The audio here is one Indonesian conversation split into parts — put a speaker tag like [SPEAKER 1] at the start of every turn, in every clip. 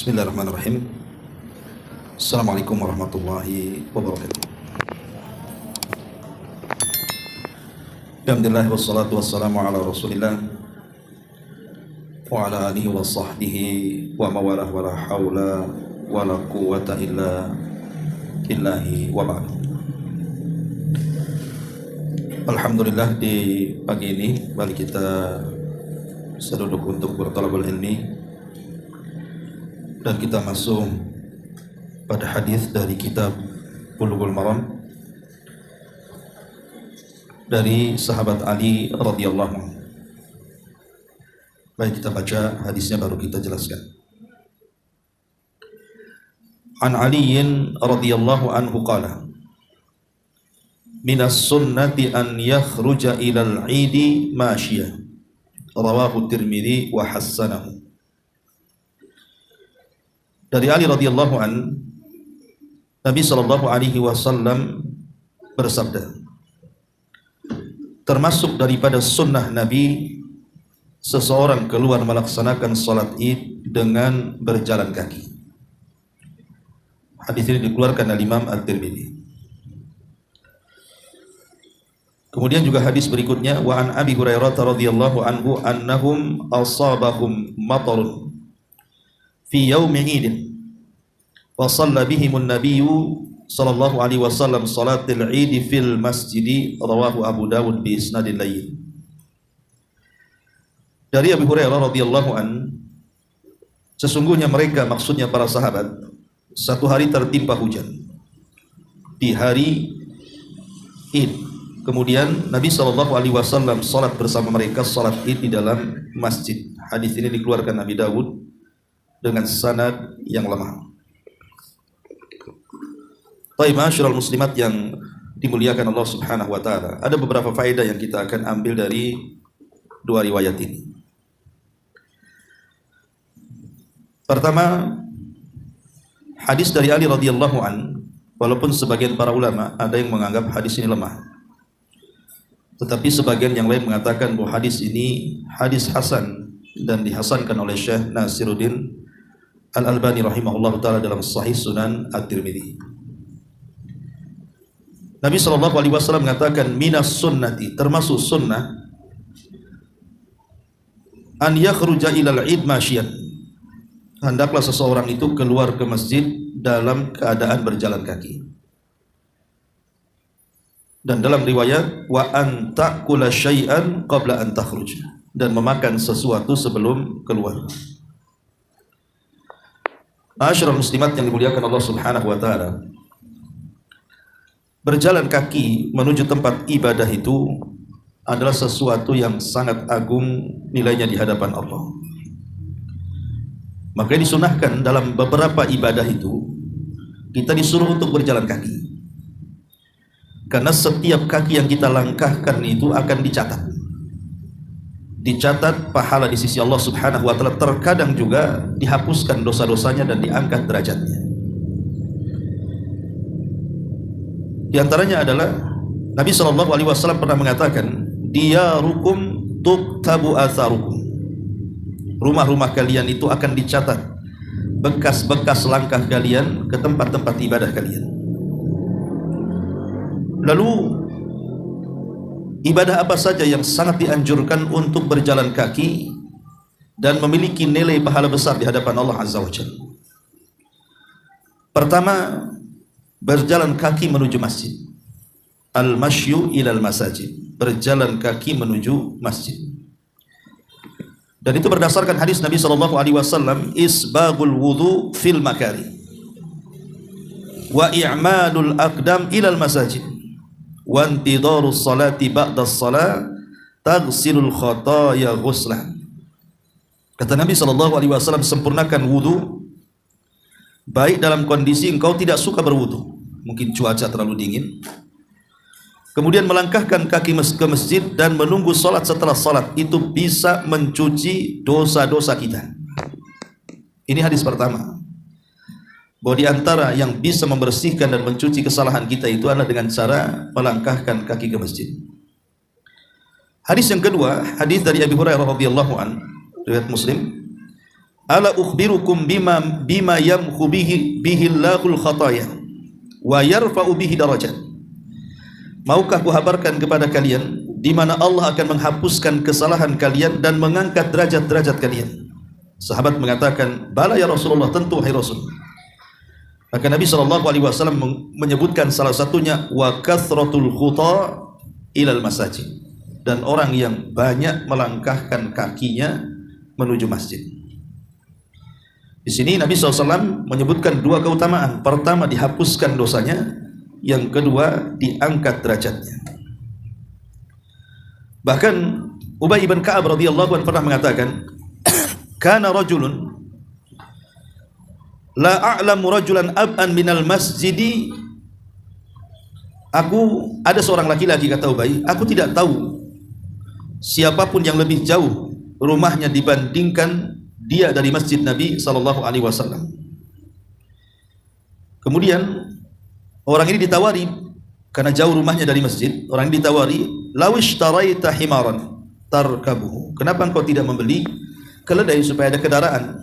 [SPEAKER 1] Bismillahirrahmanirrahim. Assalamualaikum warahmatullahi wabarakatuh. Alhamdulillah wassalatu wassalamu ala Rasulillah wa ala alihi wa sahbihi wa mawalah wa la hawla wa la quwwata illa billahi wa ba'd. Alhamdulillah, di pagi ini balik kita seduduk untuk bertalabul ilmi, dan kita masuk pada hadis dari kitab Bulughul Maram dari sahabat Ali radhiyallahu anhu. Baik, kita baca hadisnya baru kita jelaskan. An Aliyin radhiyallahu anhu qala: minas sunnati an yakhruja ilal idi masyiyah. Rawahu Tirmidzi wa hassanahu. Dari Ali radhiyallahu an, Nabi sallallahu alaihi wasallam bersabda, termasuk daripada sunnah Nabi seseorang keluar melaksanakan salat Id dengan berjalan kaki. Hadis ini dikeluarkan oleh Imam At-Tirmidzi. Kemudian juga hadis berikutnya, wa an Abi Hurairah radhiyallahu anhu annahum asabahum matarun fi yaumi idin wa shalla bihimun nabiyyu sallallahu alaihi wasallam salatil idi fil masjidi. Rawahu Abu Dawud bi isnadin layyin. Dari Abu Hurairah radhiyallahu an, sesungguhnya mereka, maksudnya para sahabat, satu hari tertimpa hujan di hari Id. Kemudian Nabi sallallahu alaihi wasallam salat bersama mereka salat Id di dalam masjid. Hadis ini dikeluarkan Abi Dawud dengan sanad yang lemah. Baik, ma'asyiral muslimat yang dimuliakan Allah Subhanahu wa taala, ada beberapa faedah yang kita akan ambil dari dua riwayat ini. Pertama, hadis dari Ali radhiyallahu an, walaupun sebagian para ulama ada yang menganggap hadis ini lemah, tetapi sebagian yang lain mengatakan bahwa hadis ini hadis hasan dan dihasankan oleh Syekh Nasiruddin Al-Albani rahimahullah ta'ala dalam Sahih Sunan At-Tirmidzi. Nabi sallallahu alaihi wasallam mengatakan, minas sunnati, termasuk sunnah, an yakhruja ilal id masyian, hendaklah seseorang itu keluar ke masjid dalam keadaan berjalan kaki. Dan dalam riwayat, wa an ta'kula syai'an qabla an takhruj, dan memakan sesuatu sebelum keluar. Ma'asyiral muslimat yang dimuliakan Allah Subhanahu wa taala, berjalan kaki menuju tempat ibadah itu adalah sesuatu yang sangat agung nilainya di hadapan Allah. Maka disunahkan dalam beberapa ibadah itu kita disuruh untuk berjalan kaki, karena setiap kaki yang kita langkahkan itu akan dicatat pahala di sisi Allah Subhanahu wa taala. Terkadang juga dihapuskan dosa-dosanya dan diangkat derajatnya. Di antaranya adalah Nabi sallallahu alaihi wasallam pernah mengatakan, diyarukum tuktabu atharukum, rumah-rumah kalian itu akan dicatat bekas-bekas langkah kalian ke tempat-tempat ibadah kalian. Lalu ibadah apa saja yang sangat dianjurkan untuk berjalan kaki dan memiliki nilai pahala besar di hadapan Allah Azza wa Jalla? Pertama, berjalan kaki menuju masjid. Al-masyu ilal masajid, berjalan kaki menuju masjid. Dan itu berdasarkan hadis Nabi sallallahu alaihi wasallam, isbagul wudu fil makari wa i'madul aqdam ilal masajid wa intidarus salati ba'da shalah taghsilul khataya ghuslan. Kata Nabi sallallahu alaihi wasallam, sempurnakan wudu baik dalam kondisi engkau tidak suka berwudu, mungkin cuaca terlalu dingin, kemudian melangkahkan kaki ke masjid dan menunggu salat. Setelah salat itu bisa mencuci dosa-dosa kita. Ini hadis pertama, bahwa di antara yang bisa membersihkan dan mencuci kesalahan kita itu adalah dengan cara melangkahkan kaki ke masjid. Hadis yang kedua, hadis dari Abi Hurairah radhiyallahu an, riwayat Muslim, ala ukhbirukum bima yamhu bihi Allahul khataya wa yarfa'u bihi darajat. Maukah kuhabarkan kepada kalian di mana Allah akan menghapuskan kesalahan kalian dan mengangkat derajat-derajat kalian? Sahabat mengatakan, bala ya Rasulullah, tentu wahai Rasul. Maka Nabi SAW menyebutkan salah satunya, wa kathratul khuta ilal masajid, dan orang yang banyak melangkahkan kakinya menuju masjid. Di sini Nabi SAW menyebutkan dua keutamaan. Pertama, dihapuskan dosanya. Yang kedua, diangkat derajatnya. Bahkan Ubay bin Ka'ab radhiyallahu anhu pernah mengatakan, kana rajulun la a'lamu rajulan ab'an minal masjidi. Ada seorang laki-laki, kata Ubay, aku tidak tahu siapapun yang lebih jauh rumahnya dibandingkan dia dari masjid Nabi SAW. Kemudian orang ini ditawari, karena jauh rumahnya dari masjid, orang ini ditawari, lawish taraita himaran tarkabuhu, kenapa engkau tidak membeli keledai supaya ada kendaraan,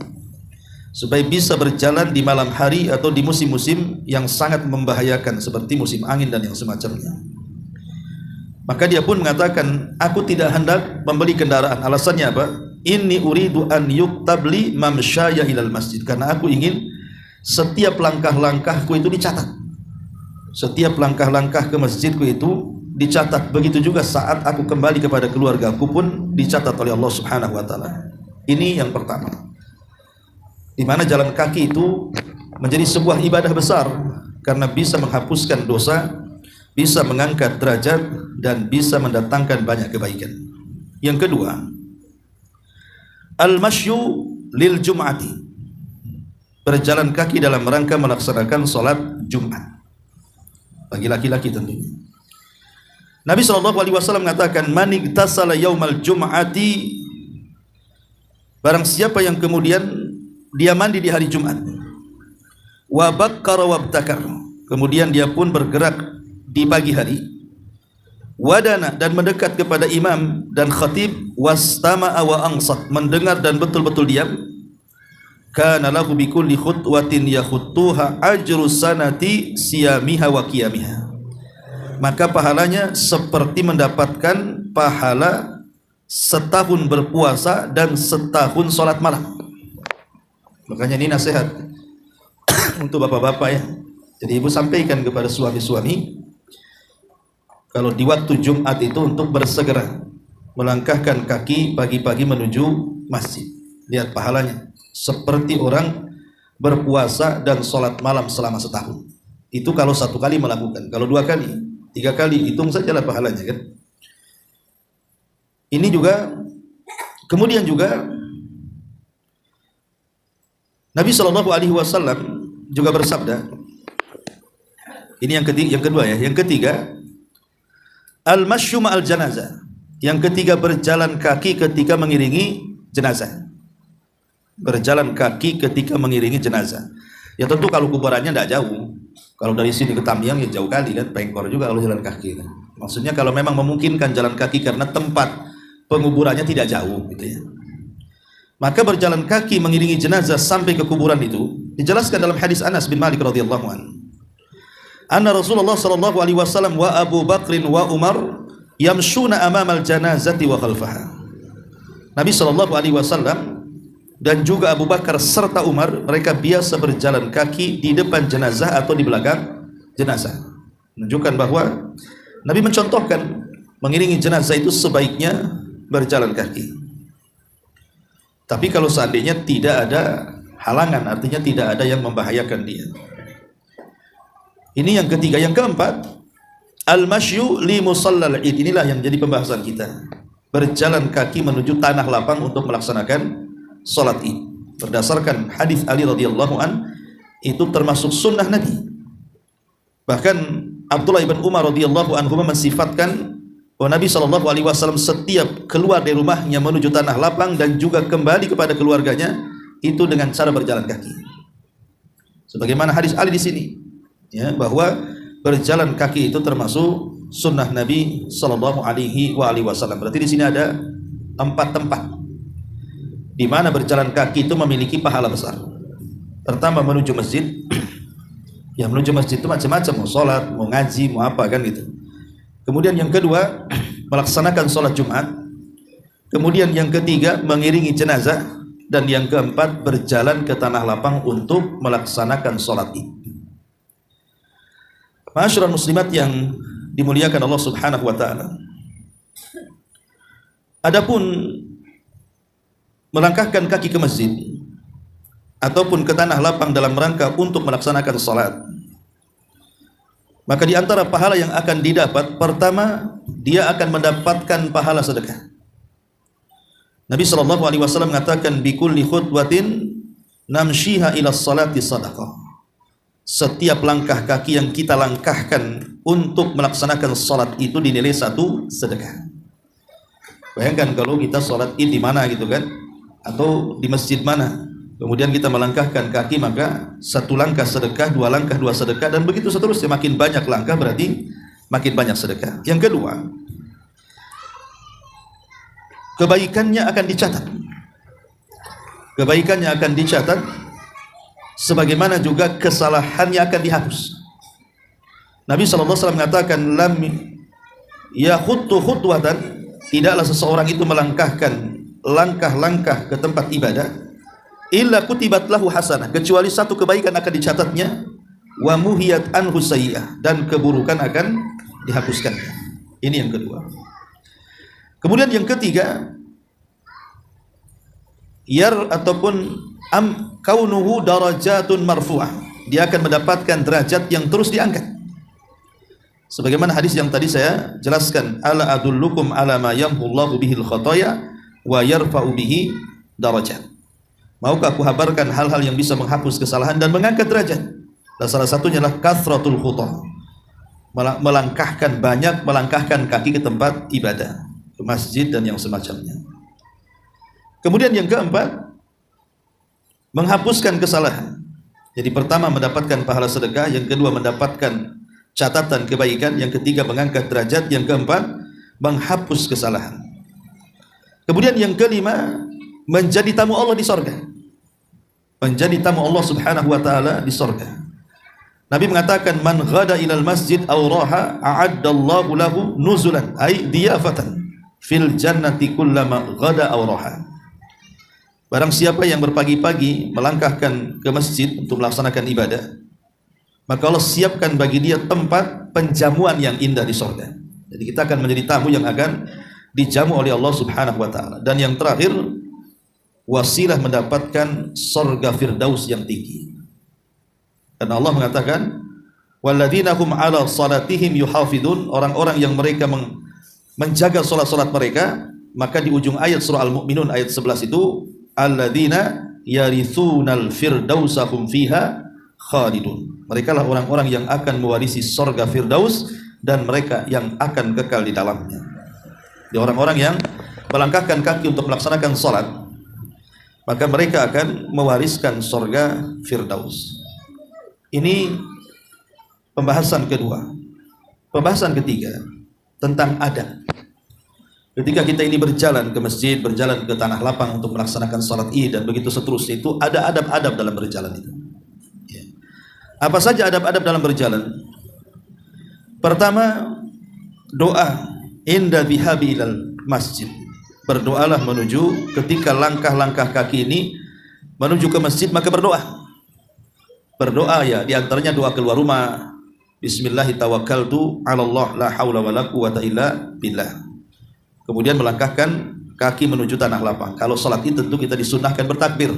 [SPEAKER 1] supaya bisa berjalan di malam hari atau di musim-musim yang sangat membahayakan seperti musim angin dan yang semacamnya. Maka dia pun mengatakan, aku tidak hendak membeli kendaraan. Alasannya apa? Inni uridu an yuktabli mamsyaya ilal masjid, karena aku ingin setiap langkah-langkahku itu dicatat. Setiap langkah-langkah ke masjidku itu dicatat. Begitu juga saat aku kembali kepada keluargaku pun dicatat oleh Allah Subhanahu wa taala. Ini yang pertama, di mana jalan kaki itu menjadi sebuah ibadah besar karena bisa menghapuskan dosa, bisa mengangkat derajat, dan bisa mendatangkan banyak kebaikan. Yang kedua, al-masyu lil jum'ati, berjalan kaki dalam rangka melaksanakan salat Jumat bagi laki-laki tentunya. Nabi SAW mengatakan, man igtasala yaumal jum'ati, barang siapa yang kemudian dia mandi di hari Jumat, wa bakkara wabtakar, kemudian dia pun bergerak di pagi hari, wadana, dan mendekat kepada imam dan khatib, wastama'a wa ansat, mendengar dan betul-betul diam, kana lahu bikulli khutwatin yakhuttuha ajru sanati siyamiha wa qiyamiha, maka pahalanya seperti mendapatkan pahala setahun berpuasa dan setahun sholat malam. Makanya ini nasihat untuk bapak-bapak ya. Jadi ibu sampaikan kepada suami-suami, kalau di waktu Jumat itu untuk bersegera melangkahkan kaki pagi-pagi menuju masjid. Lihat pahalanya, seperti orang berpuasa dan sholat malam selama setahun. Itu kalau satu kali melakukan. Kalau dua kali, tiga kali, hitung sajalah pahalanya kan. Ini juga, kemudian juga Nabi SAW juga bersabda, ini yang kedua ya. Yang ketiga, al-masyu ma'al janazah. Yang ketiga, berjalan kaki ketika mengiringi jenazah. Berjalan kaki ketika mengiringi jenazah. Ya tentu kalau kuburannya tidak jauh. Kalau dari sini ke Tamyang ya jauh kali kan, pengkor juga kalau jalan kaki. Maksudnya kalau memang memungkinkan jalan kaki karena tempat penguburannya tidak jauh gitu ya. Maka berjalan kaki mengiringi jenazah sampai ke kuburan itu dijelaskan dalam hadis Anas bin Malik radhiyallahu anhu. Anna Rasulullah sallallahu alaihi wasallam wa Abu Bakrin wa Umar yamshuna amamal janazati wa khalfaha. Nabi sallallahu alaihi wasallam dan juga Abu Bakar serta Umar, mereka biasa berjalan kaki di depan jenazah atau di belakang jenazah. Menunjukkan bahwa Nabi mencontohkan mengiringi jenazah itu sebaiknya berjalan kaki. Tapi kalau seandainya tidak ada halangan, artinya tidak ada yang membahayakan dia. Ini yang ketiga. Yang keempat, al-masyu li musallal id. Inilah yang jadi pembahasan kita. Berjalan kaki menuju tanah lapang untuk melaksanakan salat id. Berdasarkan hadis Ali radhiyallahu an, itu termasuk sunnah Nabi. Bahkan Abdullah bin Umar radhiyallahu anhu mensifatkan bahwa Nabi SAW setiap keluar dari rumahnya menuju tanah lapang dan juga kembali kepada keluarganya itu dengan cara berjalan kaki. Sebagaimana hadis Ali di sini, ya, bahwa berjalan kaki itu termasuk sunnah Nabi SAW. Berarti di sini ada 4 tempat. di mana berjalan kaki itu memiliki pahala besar. Pertama, menuju masjid. Ya, menuju masjid itu macam-macam, mau sholat, mau ngaji, mau apa kan gitu. Kemudian yang kedua, melaksanakan sholat Jumat. Kemudian yang ketiga, mengiringi jenazah. Dan yang keempat, berjalan ke tanah lapang untuk melaksanakan sholat Id. Ma'asyiral muslimat yang dimuliakan Allah Subhanahu wa taala. Adapun melangkahkan kaki ke masjid ataupun ke tanah lapang dalam rangka untuk melaksanakan salat, maka di antara pahala yang akan didapat, pertama, dia akan mendapatkan pahala sedekah. Nabi SAW mengatakan, bikulli khutwatin namshiha ila salati sadaqah. Setiap langkah kaki yang kita langkahkan untuk melaksanakan salat itu dinilai satu sedekah. Bayangkan kalau kita salat Id di mana gitu kan, atau di masjid mana, kemudian kita melangkahkan kaki, maka satu langkah sedekah, dua langkah dua sedekah, dan begitu seterusnya. Makin banyak langkah berarti makin banyak sedekah. Yang kedua, kebaikannya akan dicatat. Kebaikannya akan dicatat, sebagaimana juga kesalahannya akan dihapus. Nabi SAW mengatakan, lam yakhuttu khutwatan, tidaklah seseorang itu melangkahkan langkah-langkah ke tempat ibadah, illa kutibat lahu hasanah, kecuali satu kebaikan akan dicatatnya, wa muhiyat anhu sayyi'ah, dan keburukan akan dihapuskan. Ini yang kedua. Kemudian yang ketiga, ataupun kaunuhu darajatun marfu'ah, dia akan mendapatkan derajat yang terus diangkat. Sebagaimana hadis yang tadi saya jelaskan, ala adullukum ala ma yamhullahu bihil khataya wa yarfa'u bihi darajat. Maukah aku habarkan hal-hal yang bisa menghapus kesalahan dan mengangkat derajat? Dan salah satunya adalah kathratul khutah, melangkahkan kaki ke tempat ibadah, ke masjid dan yang semacamnya. Kemudian yang keempat, menghapuskan kesalahan. Jadi pertama, mendapatkan pahala sedekah, yang kedua mendapatkan catatan kebaikan, yang ketiga mengangkat derajat, yang keempat menghapus kesalahan. Kemudian yang kelima, menjadi tamu Allah di sorga. Menjadi tamu Allah Subhanahu wa taala di sorga. Nabi mengatakan, man ghada ilal masjid aw raha a'addallahu lahu nuzulan ay diyafatan fil jannati kullama ghada aw raha. Barang siapa yang berpagi-pagi melangkahkan ke masjid untuk melaksanakan ibadah, maka Allah siapkan bagi dia tempat penjamuan yang indah di surga. Jadi kita akan menjadi tamu yang akan dijamu oleh Allah Subhanahu wa taala. Dan yang terakhir, wasilah mendapatkan surga firdaus yang tinggi. Karena Allah mengatakan, walladzina hum 'ala salatihim yuhafidun, orang-orang yang mereka menjaga salat-salat mereka. Maka di ujung ayat surah Al-Mu'minun ayat 11 itu, alladzina yarithunal firdausa hum fiha khalidun. Mereka lah orang-orang yang akan mewarisi surga firdaus dan mereka yang akan kekal di dalamnya. Di orang-orang yang melangkahkan kaki untuk melaksanakan salat, maka mereka akan mewariskan surga firdaus. Ini pembahasan kedua. Pembahasan ketiga tentang adab. Ketika kita ini berjalan ke masjid, berjalan ke tanah lapang untuk melaksanakan salat Id dan begitu seterusnya, itu ada adab-adab dalam berjalan itu. Ya. Apa saja adab-adab dalam berjalan? Pertama, doa inda bihabi ilal masjid. Berdoalah menuju, ketika langkah-langkah kaki ini menuju ke masjid, maka berdoa. Berdoa ya, diantaranya doa keluar rumah. Bismillahi tawakkaltu ala Allah la haula wa la quwata illa billah. Kemudian melangkahkan kaki menuju tanah lapang. Kalau salat itu tentu kita disunahkan bertakbir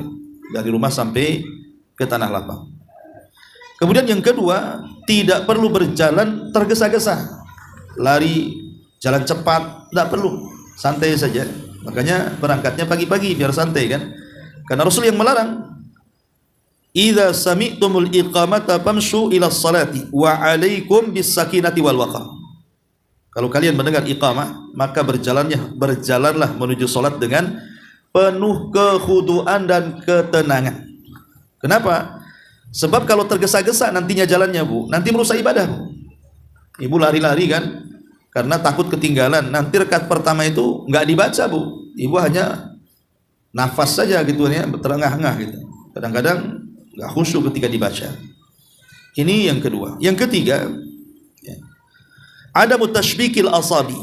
[SPEAKER 1] dari rumah sampai ke tanah lapang. Kemudian yang kedua, tidak perlu berjalan tergesa-gesa, lari, jalan cepat, tidak perlu, santai saja. Makanya berangkatnya pagi-pagi biar santai kan. Karena Rasul yang melarang, idza sami'tumul iqamata famshu ila salati wa 'alaikum bis sakinati wal waqar. Kalau kalian mendengar iqamah, maka berjalanlah menuju salat dengan penuh kekhuduan dan ketenangan. Kenapa? Sebab kalau tergesa-gesa nantinya jalannya, Bu, nanti merusak ibadah, Bu. Ibu lari-lari kan, karena takut ketinggalan. Nanti rakaat pertama itu nggak dibaca, Bu. Ibu hanya nafas saja gitu ya, terengah-engah gitu. Kadang-kadang nggak khusyuk ketika dibaca. Ini yang kedua. Yang ketiga, ya, ada mutashbikil asabi,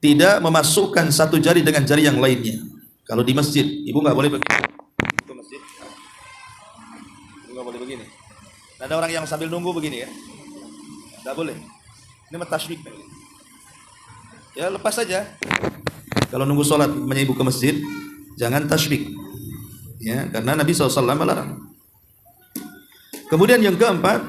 [SPEAKER 1] tidak memasukkan satu jari dengan jari yang lainnya. Kalau di masjid, ibu nggak boleh begini. Ke masjid, ibu nggak boleh begini. Ada orang yang sambil nunggu begini ya, nggak boleh. Ini mutashbik. Ya lepas saja. Kalau nunggu sholat ibu ke masjid, jangan tashbik. Ya, karena Nabi SAW melarang. Kemudian yang keempat,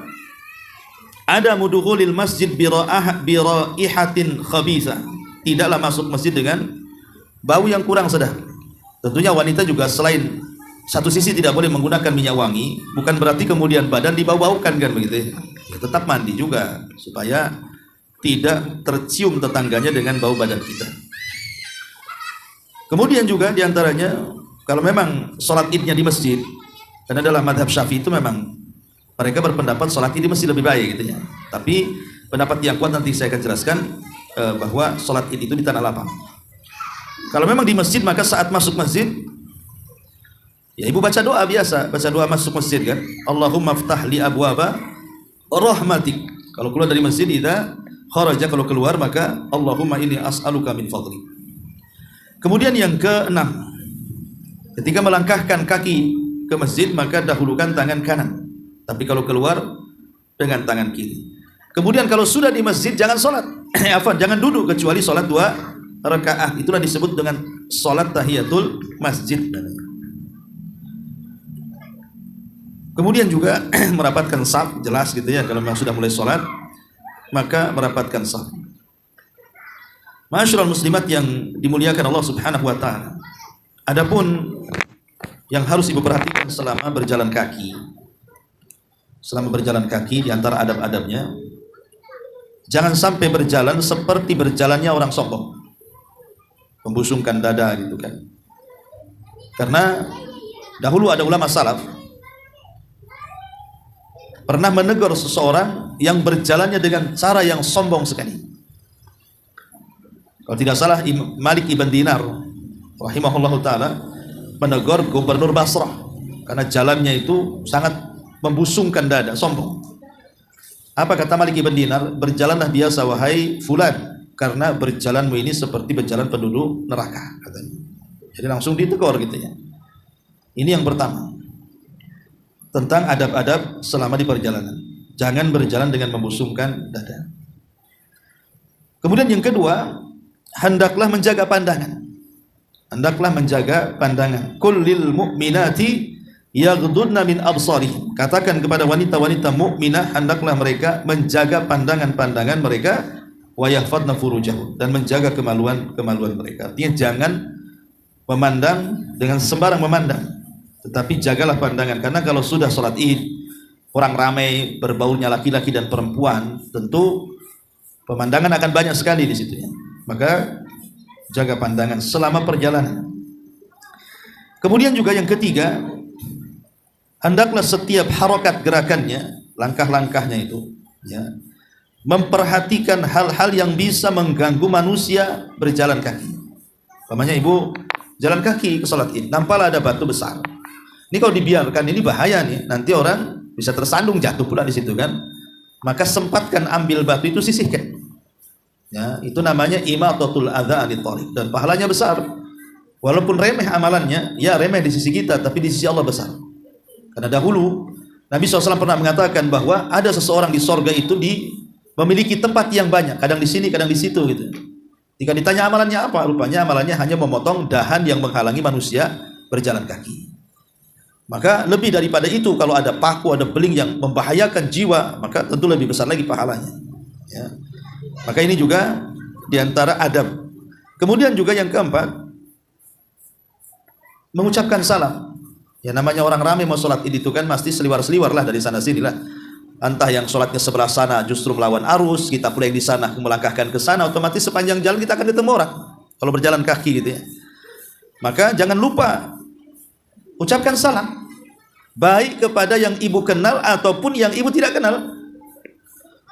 [SPEAKER 1] ada mudukhulil masjid biraihatin khabitha. Tidaklah masuk masjid dengan bau yang kurang sedap. Tentunya wanita juga selain satu sisi tidak boleh menggunakan minyak wangi, bukan berarti kemudian badan dibau-baukan kan begitu. Ya, tetap mandi juga supaya tidak tercium tetangganya dengan bau badan kita. Kemudian juga diantaranya, kalau memang sholat idnya di masjid, karena dalam madhab Syafi'i itu memang mereka berpendapat sholat id di masjid lebih baik gitu ya. Tapi pendapat yang kuat nanti saya akan jelaskan bahwa sholat id itu di tanah lapang. Kalau memang di masjid, maka saat masuk masjid, ya ibu baca doa biasa, baca doa masuk masjid kan. Allahumma ftah li abwaba rahmatik. Kalau keluar dari masjid, idza kharaja, kalau keluar maka Allahumma inni as'aluka min fadli. Kemudian yang keenam, ketika melangkahkan kaki ke masjid, maka dahulukan tangan kanan. Tapi kalau keluar dengan tangan kiri. Kemudian kalau sudah di masjid, jangan sholat. Jangan duduk kecuali sholat 2 rakaat. Itulah disebut dengan sholat tahiyatul masjid. Kemudian juga merapatkan saf, jelas gitu ya. Kalau memang sudah mulai sholat, maka merapatkan saf. Ma'asyiral muslimat yang dimuliakan Allah Subhanahu wa ta'ala. Adapun yang harus ibu perhatikan selama berjalan kaki. Selama berjalan kaki, di antara adab-adabnya, jangan sampai berjalan seperti berjalannya orang sombong, membusungkan dada gitu kan. Karena dahulu ada ulama salaf pernah menegur seseorang yang berjalannya dengan cara yang sombong sekali. Kalau tidak salah, Malik ibn Dinar rahimahullahu ta'ala menegur gubernur Basrah karena jalannya itu sangat membusungkan dada, sombong. Apa kata Malik ibn Dinar? Berjalanlah biasa wahai fulan, karena berjalanmu ini seperti berjalan penduduk neraka, katanya. Jadi langsung ditegur gitu ya. Ini yang pertama, tentang adab-adab selama di perjalanan. Jangan berjalan dengan membusungkan dada. Kemudian yang kedua, hendaklah menjaga pandangan. Hendaklah menjaga pandangan. Kullil mu'minati yaghdudna min absarihim. Katakan kepada wanita-wanita mukminah, hendaklah mereka menjaga pandangan-pandangan mereka, wa yahfadna furujahum, dan menjaga kemaluan mereka. Artinya jangan memandang dengan sembarang memandang, tetapi jagalah pandangan. Karena kalau sudah sholat id, orang ramai, berbaunya laki-laki dan perempuan, tentu pemandangan akan banyak sekali di situ ya. Maka jaga pandangan selama perjalanan. Kemudian juga yang ketiga, hendaklah setiap harokat gerakannya, langkah-langkahnya itu ya, memperhatikan hal-hal yang bisa mengganggu manusia berjalan kaki. Umpamanya ibu jalan kaki ke sholat id, nampaklah ada batu besar. Ini kalau dibiarkan ini bahaya nih, nanti orang bisa tersandung, jatuh pula di situ kan. Maka sempatkan ambil batu itu, sisihkan. Ya, itu namanya imatatul adza anit thariq, dan pahalanya besar. Walaupun remeh amalannya, ya remeh di sisi kita, tapi di sisi Allah besar. Karena dahulu Nabi SAW pernah mengatakan bahwa ada seseorang di sorga itu memiliki tempat yang banyak, kadang di sini, kadang di situ gitu. Jika ditanya amalannya apa, rupanya amalannya hanya memotong dahan yang menghalangi manusia berjalan kaki. Maka lebih daripada itu, kalau ada paku, ada beling yang membahayakan jiwa, maka tentu lebih besar lagi pahalanya ya. Maka ini juga diantara adab. Kemudian juga yang keempat, mengucapkan salam. Ya namanya orang ramai mau sholat id itu kan pasti seliwar-seliwar lah dari sana sini lah. Entah yang sholatnya sebelah sana justru melawan arus, kita pula yang di sana melangkahkan ke sana, otomatis sepanjang jalan kita akan ketemu orang kalau berjalan kaki gitu ya. Maka jangan lupa ucapkan salam, baik kepada yang ibu kenal ataupun yang ibu tidak kenal.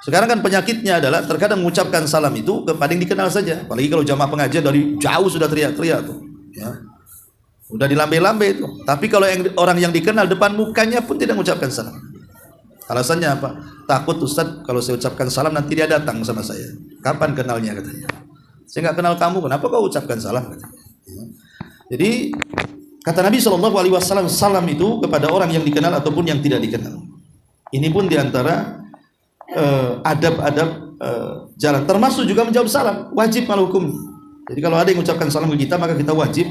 [SPEAKER 1] Sekarang kan penyakitnya adalah terkadang mengucapkan salam itu kepada yang dikenal saja. Apalagi kalau jamaah pengajian dari jauh sudah teriak-teriak tuh ya. Udah dilambe-lambe itu. Tapi kalau orang yang dikenal depan mukanya pun tidak mengucapkan salam. Alasannya apa? Takut Ustaz kalau saya ucapkan salam nanti dia datang sama saya. Kapan kenalnya katanya? Saya nggak kenal kamu, kenapa kau ucapkan salam? Katanya. Jadi kata Nabi SAW, salam itu kepada orang yang dikenal ataupun yang tidak dikenal. Ini pun diantara adab-adab jalan. Termasuk juga menjawab salam, wajib mal hukum. Jadi kalau ada yang mengucapkan salam ke kita, maka kita wajib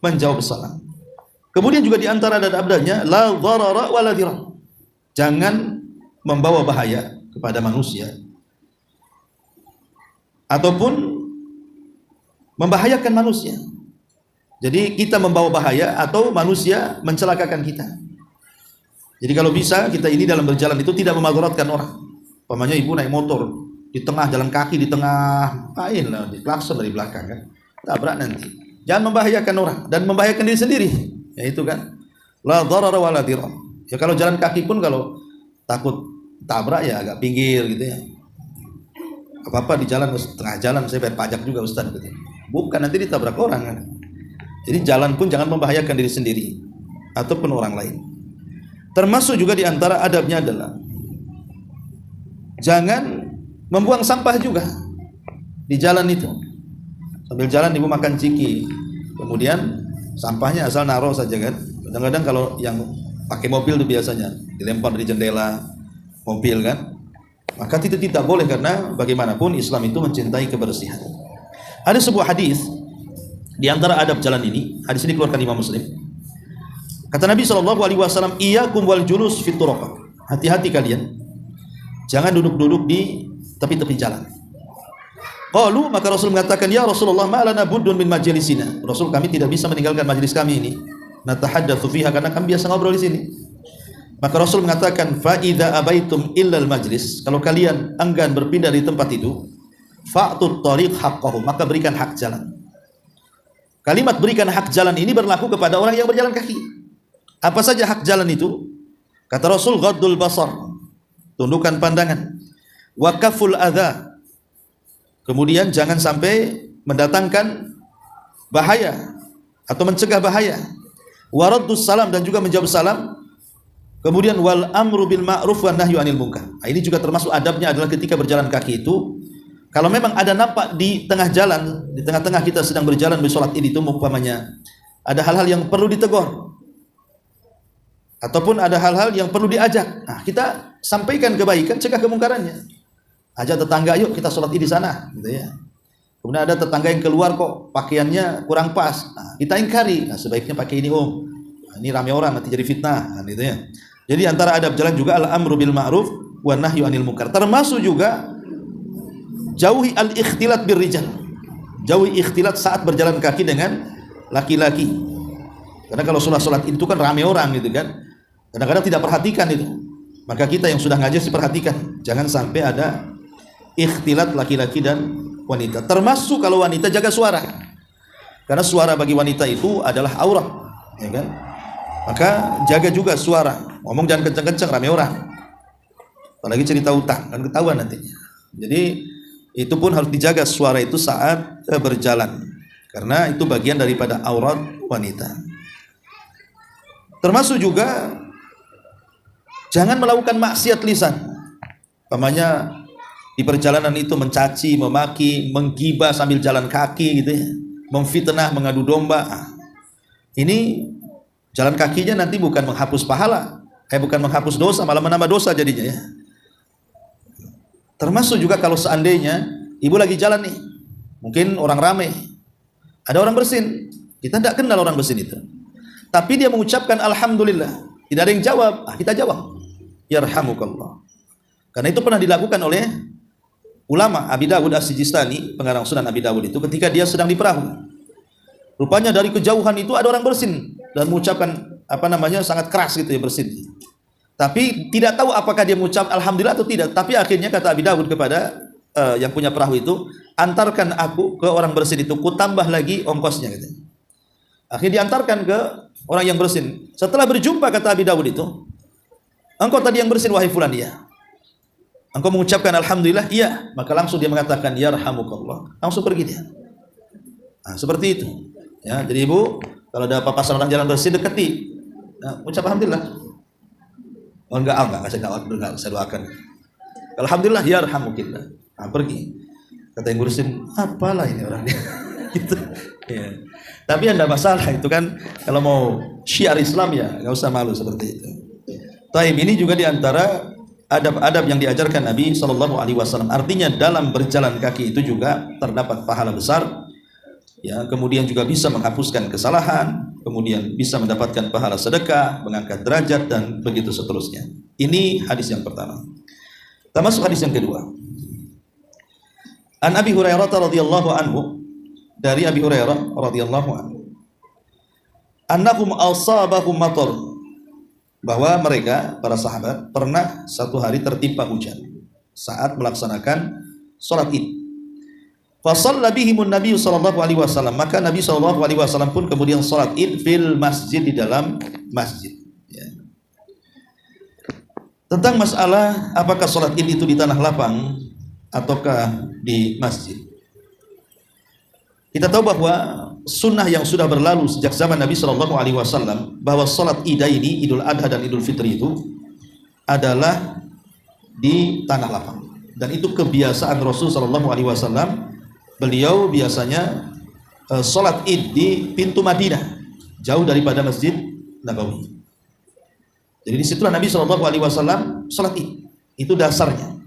[SPEAKER 1] menjawab salam. Kemudian juga diantara adab-adabnya, la dharara wa la dirar. Jangan membawa bahaya kepada manusia ataupun membahayakan manusia. Jadi kita membawa bahaya atau manusia mencelakakan kita. Jadi kalau bisa kita ini dalam berjalan itu tidak memadaratkan orang. Umpamanya ibu naik motor di tengah jalan kaki, di tengah lain lah, di klakson dari belakang kan, tabrak nanti. Jangan membahayakan orang dan membahayakan diri sendiri. Ya itu kan. La dharara wa la dirar. Ya kalau jalan kaki pun kalau takut tabrak ya agak pinggir gitu ya. Apa-apa di jalan, tengah jalan saya bayar pajak juga Ustaz gitu. Bukan, nanti ditabrak orang kan. Jadi jalan pun jangan membahayakan diri sendiri ataupun orang lain. Termasuk juga di antara adabnya adalah jangan membuang sampah juga di jalan itu. Sambil jalan ibu makan ciki, kemudian sampahnya asal naruh saja kan. Kadang-kadang kalau yang pakai mobil itu biasanya dilempar dari jendela mobil kan, maka itu tidak boleh karena bagaimanapun Islam itu mencintai kebersihan. Ada sebuah hadis di antara adab jalan ini, hadis ini dikeluarkan Imam Muslim. Kata Nabi SAW, iyyakum wal julus fit turuq. Hati-hati kalian, jangan duduk-duduk di tepi-tepi jalan. Qalu, maka Rasul mengatakan, ya Rasulullah, ma lana buddun min majlisina. Rasul, kami tidak bisa meninggalkan majlis kami ini. Natahaddatsu fiha, karena kami biasa ngobrol di sini. Maka Rasul mengatakan, fa idza abaitum illal majlis, kalau kalian enggan berpindah di tempat itu, fa'tut tariq haqqahu, maka berikan hak jalan. Kalimat berikan hak jalan ini berlaku kepada orang yang berjalan kaki. Apa saja hak jalan itu? Kata Rasul, ghaddul basar, tundukkan pandangan, wa kaful adza, kemudian jangan sampai mendatangkan bahaya atau mencegah bahaya, waraddus salam, dan juga menjawab salam, kemudian wal amru bil ma'ruf wan nahyu anil munkar. Nah, ini juga termasuk adabnya adalah ketika berjalan kaki itu, kalau memang ada nampak di tengah jalan, di tengah-tengah kita sedang berjalan bersolat Id itu, umpamanya ada hal-hal yang perlu ditegur ataupun ada hal-hal yang perlu diajak, nah, kita sampaikan kebaikan, cegah kemungkarannya. Ajak tetangga, yuk kita sholat Id di sana, gitu ya. Kemudian ada tetangga yang keluar kok pakaiannya kurang pas, nah, kita ingkari, nah, sebaiknya pakai ini om, nah, ini rame orang nanti jadi fitnah, nah, gitu ya. Jadi antara adab jalan juga al-amru bil ma'ruf wan nahyu anil munkar. Termasuk juga jauhi al-ikhtilat bir rijal, jauhi ikhtilat saat berjalan kaki dengan laki-laki. Karena kalau sholat itu kan rame orang gitu kan, kadang-kadang tidak perhatikan itu. Maka kita yang sudah ngaji diperhatikan, jangan sampai ada ikhtilat laki-laki dan wanita. Termasuk kalau wanita jaga suara, karena suara bagi wanita itu adalah aurat, ya kan? Maka jaga juga suara, ngomong jangan kencang-kencang, rame orang. Apalagi cerita utang, kan ketahuan nantinya. Jadi itu pun harus dijaga suara itu saat berjalan, karena itu bagian daripada aurat wanita. Termasuk juga jangan melakukan maksiat lisan. Umpamanya di perjalanan itu mencaci, memaki, menggibah sambil jalan kaki gitu ya, memfitnah, mengadu domba. Ini jalan kakinya nanti bukan menghapus pahala, bukan menghapus dosa, malah menambah dosa jadinya ya. Termasuk juga kalau seandainya ibu lagi jalan nih, mungkin orang ramai, ada orang bersin, kita tidak kenal orang bersin itu, tapi dia mengucapkan alhamdulillah, tidak ada yang jawab, kita jawab yarhamukallah. Karena itu pernah dilakukan oleh ulama Abi Dawud As-Sijistani, pengarang Sunan Abi Dawud itu, ketika dia sedang di perahu, rupanya dari kejauhan itu ada orang bersin dan mengucapkan sangat keras gitu ya, bersin. Tapi tidak tahu apakah dia mengucap alhamdulillah atau tidak. Tapi akhirnya kata Abi Dawud kepada yang punya perahu itu, antarkan aku ke orang bersin itu, ku tambah lagi ongkosnya gitu. Akhirnya diantarkan ke orang yang bersin. Setelah berjumpa, kata Abi Dawud itu, engkau tadi yang bersin wahai fulan? Iya. Engkau mengucapkan alhamdulillah? Iya. Maka langsung dia mengatakan yarhamukallah, langsung pergi dia. Nah, seperti itu ya. Jadi ibu Kalau ada papasan orang jalan bersih deketi, nah, ucap alhamdulillah. Oh enggak, saya doakan. Alhamdulillah ya yarhamukillah. Nah, pergi. Kata yang ngurusin, apalah ini orangnya. Gitu. Ya. Tapi enggak masalah itu kan, kalau mau syiar Islam ya enggak usah malu seperti itu. Taib ini juga diantara adab-adab yang diajarkan Nabi Shallallahu Alaihi Wasallam. Artinya dalam berjalan kaki itu juga terdapat pahala besar. Ya, kemudian juga bisa menghapuskan kesalahan, kemudian bisa mendapatkan pahala sedekah, mengangkat derajat dan begitu seterusnya. Ini hadis yang pertama. Kita masuk hadis yang kedua. An Abi Hurairah radhiyallahu anhu, dari Abi Hurairah radhiyallahu anhu, annahum asabahum matar, bahwa mereka para sahabat pernah satu hari tertimpa hujan saat melaksanakan salat Id. Fa shalla bihimun Nabi sallallahu alaihi wasallam, maka Nabi sallallahu alaihi wasallam pun kemudian salat Id fil masjid, di dalam masjid. Ya. Tentang masalah apakah salat Id itu di tanah lapang ataukah di masjid. Kita tahu bahwa sunnah yang sudah berlalu sejak zaman Nabi sallallahu alaihi wasallam bahwa salat Idaini, Idul Adha dan Idul Fitri itu adalah di tanah lapang. Dan itu kebiasaan Rasul sallallahu alaihi wasallam. Beliau biasanya sholat Id di pintu Madinah, jauh daripada Masjid Nabawi. Jadi disitulah Nabi SAW sholat Id. Itu dasarnya.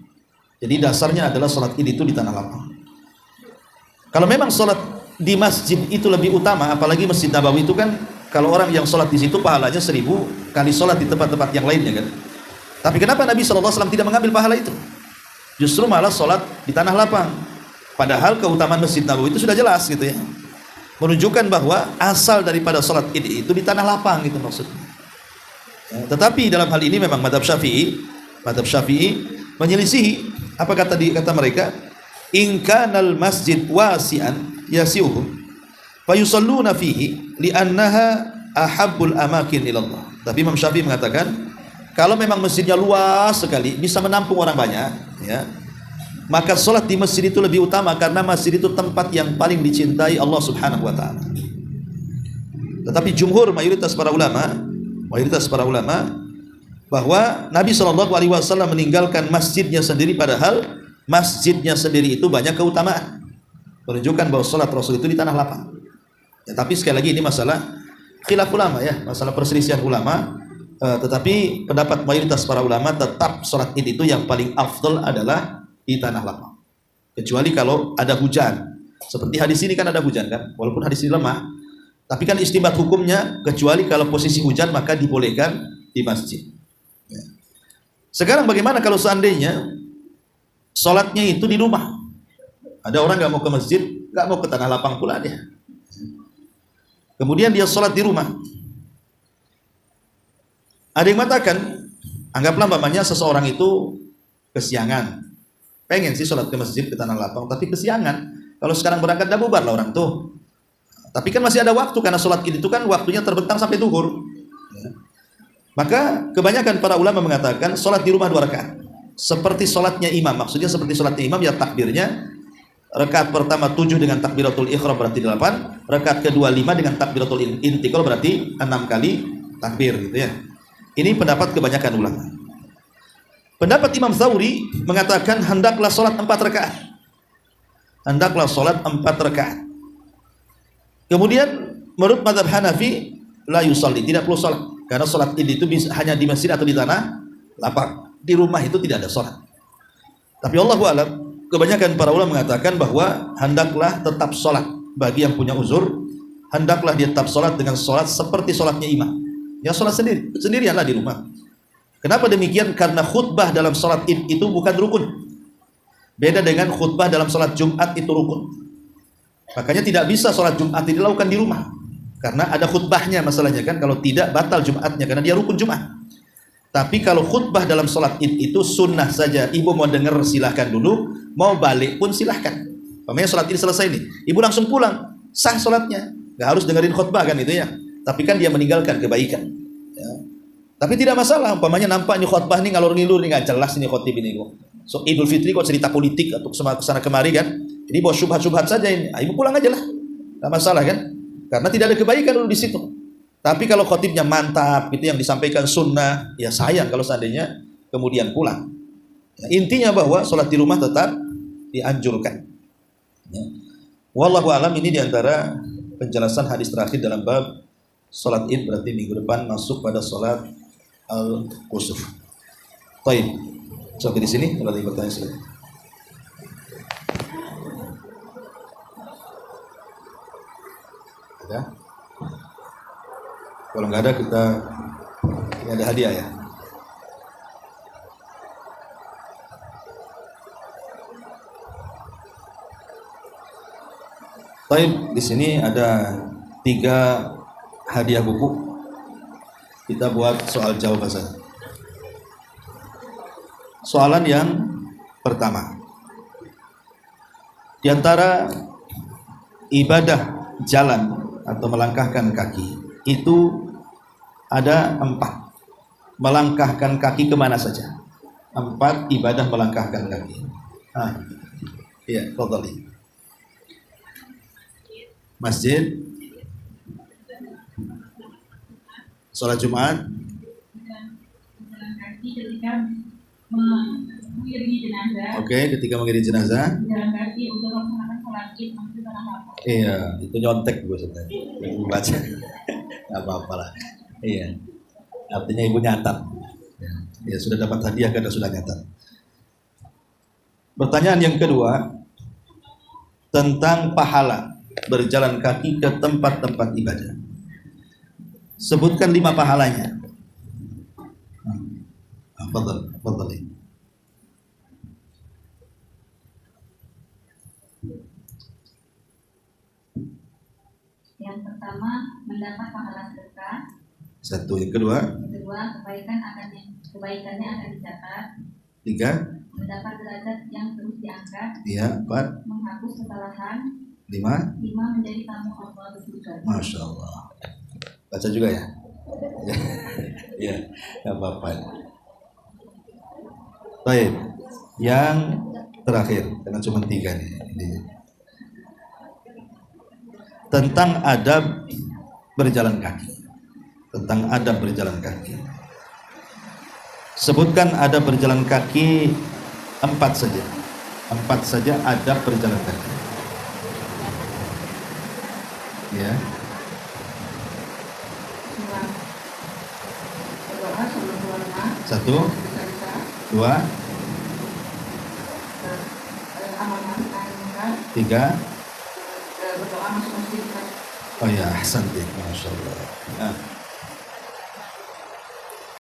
[SPEAKER 1] Jadi dasarnya adalah sholat Id itu di tanah lapang. Kalau memang sholat di masjid itu lebih utama, apalagi Masjid Nabawi itu kan, kalau orang yang sholat di situ pahalanya 1000 kali sholat di tempat-tempat yang lainnya kan. Tapi kenapa Nabi SAW tidak mengambil pahala itu? Justru malah sholat di tanah lapang. Padahal keutamaan Masjid Nabawi itu sudah jelas gitu ya, menunjukkan bahwa asal daripada sholat Id itu di tanah lapang gitu maksudnya. Ya, tetapi dalam hal ini memang madhab Syafi'i menyelisihi. Apa kata mereka? In kanal masjid wasi'an yasi'uhum fayusalluna fihi li'annaha ahabbul amakin ilallah. Tapi Imam Syafi'i mengatakan kalau memang masjidnya luas sekali, bisa menampung orang banyak, ya, maka sholat di masjid itu lebih utama, karena masjid itu tempat yang paling dicintai Allah Subhanahu wa ta'ala. Tetapi mayoritas para ulama bahwa Nabi SAW meninggalkan masjidnya sendiri, padahal masjidnya sendiri itu banyak keutamaan, menunjukkan bahwa sholat Rasul itu di tanah lapang. Ya, tapi sekali lagi ini masalah khilaf ulama ya, masalah perselisihan ulama. Tetapi pendapat mayoritas para ulama tetap sholat Id itu yang paling afdal adalah di tanah lapang, kecuali kalau ada hujan. Seperti hadis ini kan ada hujan kan, walaupun hadis ini lemah, tapi kan istimbat hukumnya kecuali kalau posisi hujan maka dibolehkan di masjid. Ya. Sekarang bagaimana kalau seandainya sholatnya itu di rumah? Ada orang nggak mau ke masjid, nggak mau ke tanah lapang pula dia. Kemudian dia sholat di rumah. Ada yang mengatakan, anggaplah umpamanya seseorang itu kesiangan, pengen sih sholat ke masjid ke tanah lapang, tapi kesiangan. Kalau sekarang berangkat dah bubar lah orang tuh. Tapi kan masih ada waktu, karena sholat Id itu kan waktunya terbentang sampai zuhur. Ya. Maka kebanyakan para ulama mengatakan sholat di rumah 2 rakaat, seperti sholatnya imam. Maksudnya seperti sholatnya imam ya, takbirnya rakaat pertama 7 dengan takbiratul ihram berarti 8, rakaat kedua 5 dengan takbiratul intiqal berarti 6 kali takbir gitu ya. Ini pendapat kebanyakan ulama. Pendapat Imam Thawri mengatakan hendaklah sholat 4 rakaat. Hendaklah sholat 4 rakaat. Kemudian menurut mazhab Hanafi la yusalli, tidak perlu sholat, karena sholat Id itu hanya di masjid atau di tanah lapang. Di rumah itu tidak ada sholat. Tapi Allahu a'lam, kebanyakan para ulama mengatakan bahwa hendaklah tetap sholat bagi yang punya uzur. Hendaklah dia tetap sholat dengan sholat seperti sholatnya imam. Ya sholat sendirianlah di rumah. Kenapa demikian? Karena khutbah dalam sholat Id itu bukan rukun. Beda dengan khutbah dalam sholat Jumat, itu rukun. Makanya tidak bisa sholat Jumat dilakukan di rumah, karena ada khutbahnya masalahnya kan. Kalau tidak batal Jumatnya, karena dia rukun Jumat. Tapi kalau khutbah dalam sholat Id itu sunnah saja. Ibu mau dengar silahkan dulu, mau balik pun silahkan. Pokoknya sholat Id selesai nih, ibu langsung pulang, sah sholatnya, nggak harus dengerin khutbah kan itu ya. Tapi kan dia meninggalkan kebaikan. Ya. Tapi tidak masalah, umpamanya nampak ini khutbah ini ngalur ngilur, ini nggak jelas ini khotib ini kok. So Idul Fitri kok cerita politik atau kesana kemari kan. Jadi bawa syubhat-syubhat saja ini. Ibu pulang aja lah, nggak masalah kan. karena tidak ada kebaikan dulu di situ. Tapi kalau khotibnya mantap, itu yang disampaikan sunnah, ya sayang kalau seandainya kemudian pulang. Ya, intinya bahwa sholat di rumah tetap dianjurkan. Ya. Wallahu alam, ini diantara penjelasan hadis terakhir dalam bab sholat id, berarti minggu depan masuk pada sholat al-kusuf. Baik, sampai di sini. Kalau ada pertanyaan silakan. Ada? Kalau nggak ada, kita ini ada hadiah ya. Baik, di sini ada 3 hadiah buku. Kita buat soal jawab saja. Soalan yang pertama, di antara ibadah jalan atau melangkahkan kaki itu ada 4. Melangkahkan kaki kemana saja? 4 ibadah melangkahkan kaki. Iya, tafadhali. Masjid, sholat Jumat, oke, ketika mengiringi jenazah. Iya, itu nyontek gue sebenarnya. Ibu baca, nggak apa-apa lah. Iya, artinya ibu nyatat. Ya, sudah dapat hadiah karena sudah nyatat. Pertanyaan yang kedua tentang pahala berjalan kaki ke tempat-tempat ibadah. Sebutkan 5 pahalanya. Fadhali.
[SPEAKER 2] Yang pertama, mendapat pahala sedekah.
[SPEAKER 1] 1. Yang kedua,
[SPEAKER 2] kebaikannya akan dicatat.
[SPEAKER 1] 3,
[SPEAKER 2] mendapat derajat yang terus diangkat.
[SPEAKER 1] iya. 4,
[SPEAKER 2] menghapus kesalahan.
[SPEAKER 1] 5,
[SPEAKER 2] menjadi tamu Allah di surga.
[SPEAKER 1] Masya Allah. Baca juga ya? Ya, nggak apa-apa. Baik, yang terakhir, karena cuma 3 nih. Tentang adab berjalan kaki. Tentang adab berjalan kaki. Sebutkan adab berjalan kaki 4 saja. 4 saja adab berjalan kaki. Ya.
[SPEAKER 2] Berdoa sebelum keluar rumah.
[SPEAKER 1] 1, 2, 3.
[SPEAKER 2] Berdoa masuk masjid.
[SPEAKER 1] Oh ya, ahsan, Masya Allah.